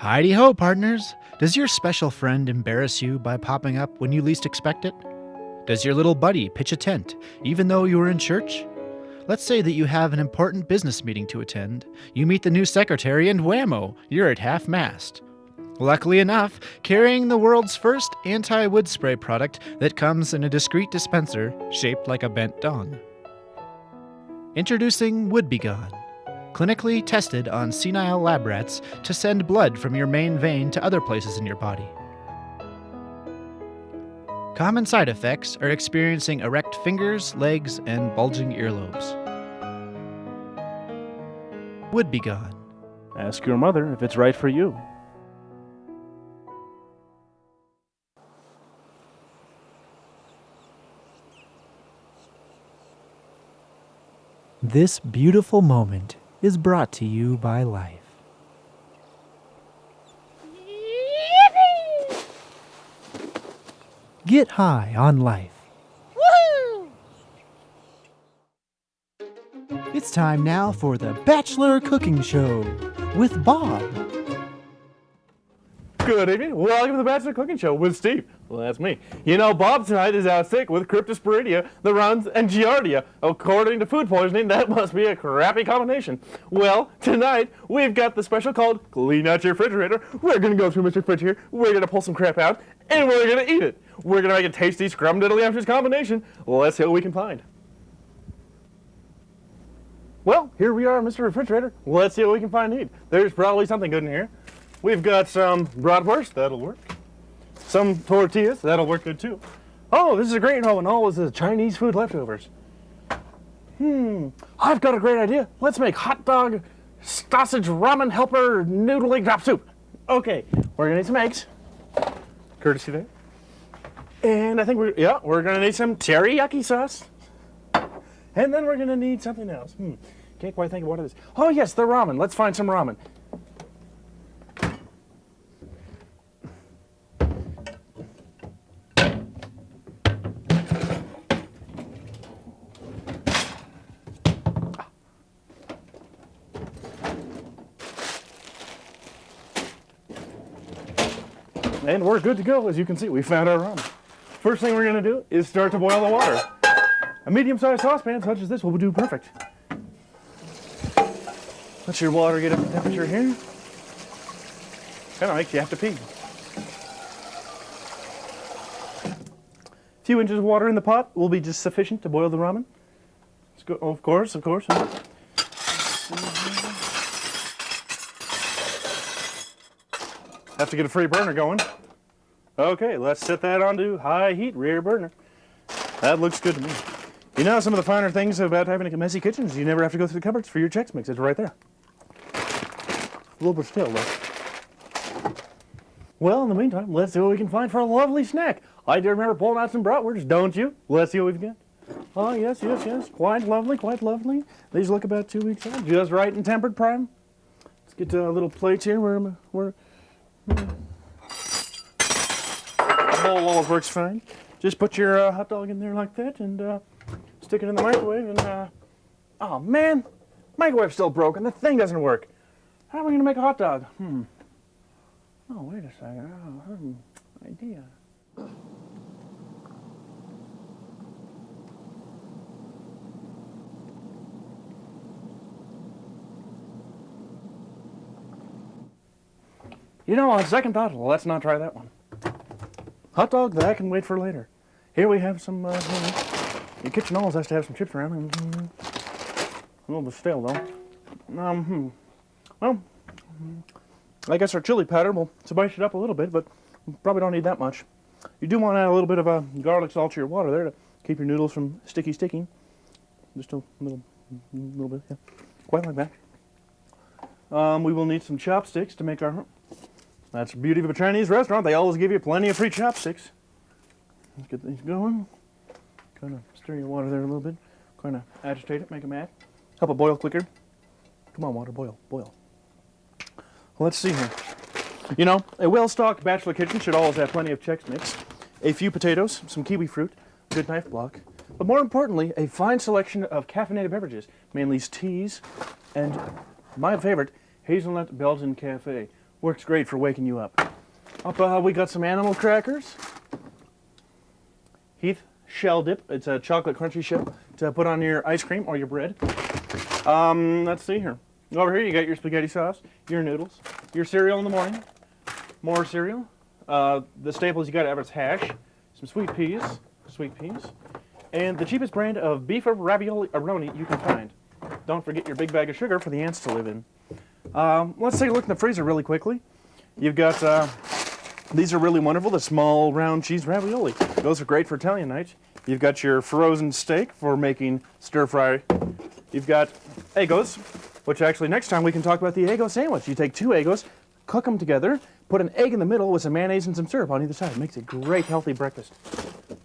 Heidi-ho, partners! Does your special friend embarrass you by popping up when you least expect it? Does your little buddy pitch a tent, even though you are in church? Let's say that you have an important business meeting to attend. You meet the new secretary and whammo, you're at half-mast. Luckily enough, carrying the world's first anti-wood spray product that comes in a discreet dispenser shaped like a bent dong. Introducing Would Be Gone. Clinically tested on senile lab rats to send blood from your main vein to other places in your body. Common side effects are experiencing erect fingers, legs, and bulging earlobes. Would Be Gone. Ask your mother if it's right for you. This beautiful moment is brought to you by life. Get high on life. Woohoo! It's time now for the Bachelor Cooking Show with Bob. Good evening. Welcome to the Bachelor Cooking Show with Steve. Well, that's me. You know, Bob tonight is out sick with cryptosporidia, the runs, and giardia. According to food poisoning, that must be a crappy combination. Well, tonight, we've got the special called Clean Out Your Refrigerator. We're going to go through Mr. Fridge here. We're going to pull some crap out, and we're going to eat it. We're going to make a tasty scrum-diddly-umptious combination. Let's see what we can find. Well, here we are, Mr. Refrigerator. Let's see what we can find and eat. There's probably something good in here. We've got some bratwurst, that'll work. Some tortillas, that'll work good too. Oh, this is a great one. All is the Chinese food leftovers. I've got a great idea. Let's make hot dog, sausage, ramen helper, noodle egg drop soup. Okay, we're gonna need some eggs. Courtesy there. And I think we're gonna need some teriyaki sauce. And then we're gonna need something else. Can't quite think of what it is. Oh yes, the ramen. Let's find some ramen. And we're good to go. As you can see, we found our ramen. First thing we're going to do is start to boil the water. A medium-sized saucepan such as this will do perfect. Let your water get up to temperature here. Kind of makes you have to pee. A few inches of water in the pot will be just sufficient to boil the ramen. Let's go. Oh, of course. Have to get a free burner going. Okay, let's set that onto high heat, rear burner. That looks good to me. You know, some of the finer things about having a messy kitchen is you never have to go through the cupboards for your Chex Mix. It's right there. A little bit stale, though. Well, in the meantime, let's see what we can find for a lovely snack. I do remember pulling out some bratwurst, don't you? Let's see what we've got. Oh, yes. Quite lovely. These look about 2 weeks old. Just right and tempered prime. Let's get a little plate here where bowl always works fine. Just put your hot dog in there like that and stick it in the microwave and oh man, microwave's still broken. The thing doesn't work. How are we gonna make a hot dog? Oh, wait a second. Idea. You know, on second thought, let's not try that one. Hot dog, that can wait for later. Here we have some, your kitchen always has to have some chips around. A little bit stale, though. Well, I guess our chili powder will spice it up a little bit, but we probably don't need that much. You do want to add a little bit of garlic salt to your water there to keep your noodles from sticking. Just a little bit, yeah. Quite like that. We will need some chopsticks to make our... That's the beauty of a Chinese restaurant. They always give you plenty of free chopsticks. Let's get these going. Kind of stir your water there a little bit. Kind of agitate it, make them add. Help it boil quicker. Come on, water, boil. Let's see here. You know, a well-stocked bachelor kitchen should always have plenty of Chex Mix, a few potatoes, some kiwi fruit, a good knife block, but more importantly, a fine selection of caffeinated beverages, mainly teas, and my favorite, hazelnut Belgian Cafe. Works great for waking you up. We got some animal crackers. Heath shell dip. It's a chocolate crunchy shell to put on your ice cream or your bread. Let's see here. Over here you got your spaghetti sauce, your noodles, your cereal in the morning, more cereal. The staples you got to have is hash, some sweet peas, and the cheapest brand of beef ravioli aroni you can find. Don't forget your big bag of sugar for the ants to live in. Let's take a look in the freezer really quickly. You've got, these are really wonderful, the small round cheese ravioli. Those are great for Italian nights. You've got your frozen steak for making stir fry. You've got Eggos, which actually next time we can talk about the Eggo sandwich. You take 2 Eggos, cook them together, put an egg in the middle with some mayonnaise and some syrup on either side. It makes a great healthy breakfast.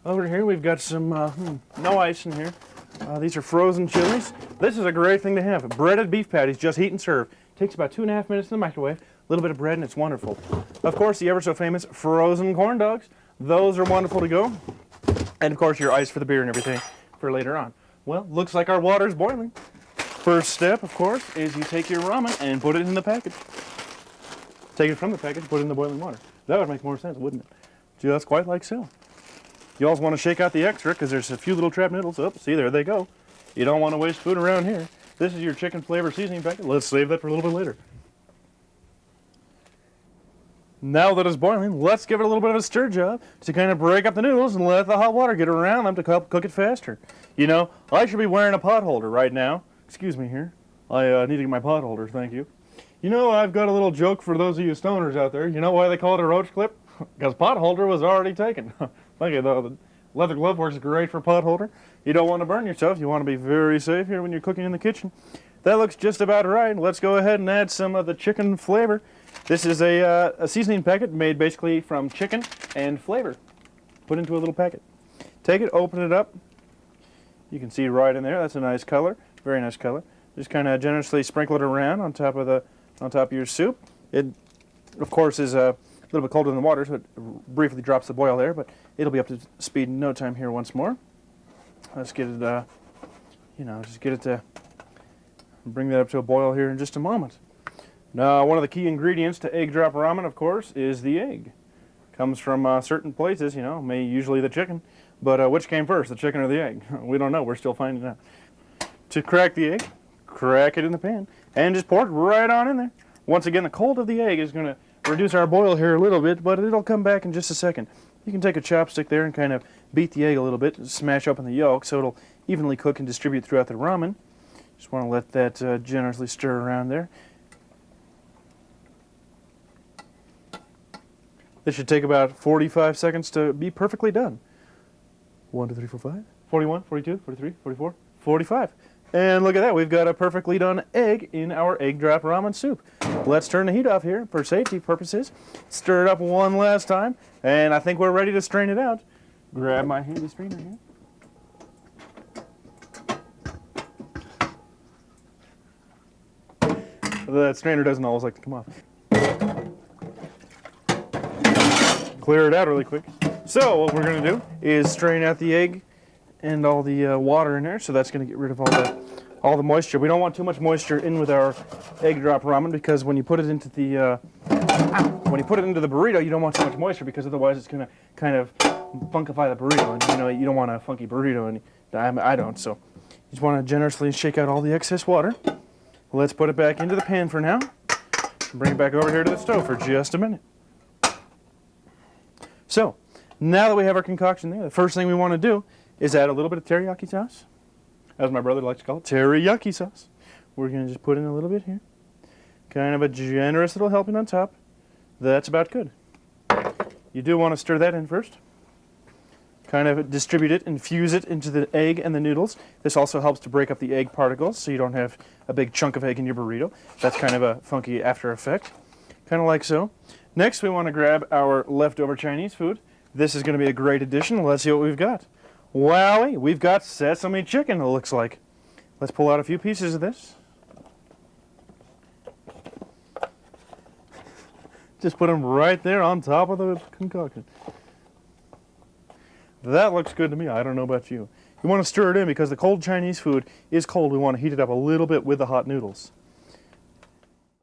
Over here we've got some, no ice in here. These are frozen chilies. This is a great thing to have. Breaded beef patties, just heat and serve. Takes about 2.5 minutes in the microwave. A little bit of bread and it's wonderful. Of course, the ever so famous frozen corn dogs. Those are wonderful to go. And of course, your ice for the beer and everything for later on. Well, looks like our water's boiling. First step, of course, is you take your ramen and put it in the package. Take it from the package, put it in the boiling water. That would make more sense, wouldn't it? Just quite like so. You also want to shake out the extra because there's a few little trapped noodles. Oh, see, there they go. You don't want to waste food around here. This is your chicken flavor seasoning packet. Let's save that for a little bit later. Now that it's boiling, let's give it a little bit of a stir job to kind of break up the noodles and let the hot water get around them to help cook it faster. You know, I should be wearing a pot holder right now. Excuse me here. I need to get my pot holder, thank you. You know, I've got a little joke for those of you stoners out there. You know why they call it a roach clip? Because pot holder was already taken. Look at the leather glove works great for pot holder. You don't want to burn yourself. You want to be very safe here when you're cooking in the kitchen. That looks just about right. Let's go ahead and add some of the chicken flavor. This is a seasoning packet made basically from chicken and flavor. Put into a little packet. Take it, open it up. You can see right in there. That's a nice color. Very nice color. Just kind of generously sprinkle it around on top of your soup. It, of course, is a little bit colder than the water, so it briefly drops the boil there, but it'll be up to speed in no time here once more. Let's get it, just get it to bring that up to a boil here in just a moment. Now, one of the key ingredients to egg drop ramen, of course, is the egg. Comes from certain places, you know, usually the chicken, but which came first, the chicken or the egg? We don't know. We're still finding out. To crack the egg, crack it in the pan, and just pour it right on in there. Once again, the cold of the egg is going to reduce our boil here a little bit, but it'll come back in just a second. You can take a chopstick there and kind of beat the egg a little bit, smash open the yolk so it'll evenly cook and distribute throughout the ramen. Just want to let that generously stir around there. This should take about 45 seconds to be perfectly done. 1, 2, 3, 4, 5, 41, 42, 43, 44, 45. And look at that, we've got a perfectly done egg in our egg drop ramen soup. Let's turn the heat off here for safety purposes. Stir it up one last time, and I think we're ready to strain it out. Grab my handy strainer here. That strainer doesn't always like to come off. Clear it out really quick. So what we're going to do is strain out the egg and all the water in there. So that's going to get rid of all the moisture. We don't want too much moisture in with our egg drop ramen because when you put it into the burrito, you don't want too much moisture because otherwise it's going to kind of funkify the burrito, and you know you don't want a funky burrito, and I don't. So you just want to generously shake out all the excess water. Let's put it back into the pan for now. Bring it back over here to the stove for just a minute. So, now that we have our concoction there, the first thing we want to do is add a little bit of teriyaki sauce, as my brother likes to call it, teriyaki sauce. We're going to just put in a little bit here. Kind of a generous little helping on top. That's about good. You do want to stir that in first. Kind of distribute it, infuse it into the egg and the noodles. This also helps to break up the egg particles so you don't have a big chunk of egg in your burrito. That's kind of a funky after effect. Kind of like so. Next, we want to grab our leftover Chinese food. This is going to be a great addition. Let's see what we've got. Wowie, we've got sesame chicken, it looks like. Let's pull out a few pieces of this. Just put them right there on top of the concoction. That looks good to me. I don't know about you. You want to stir it in because the cold Chinese food is cold. We want to heat it up a little bit with the hot noodles.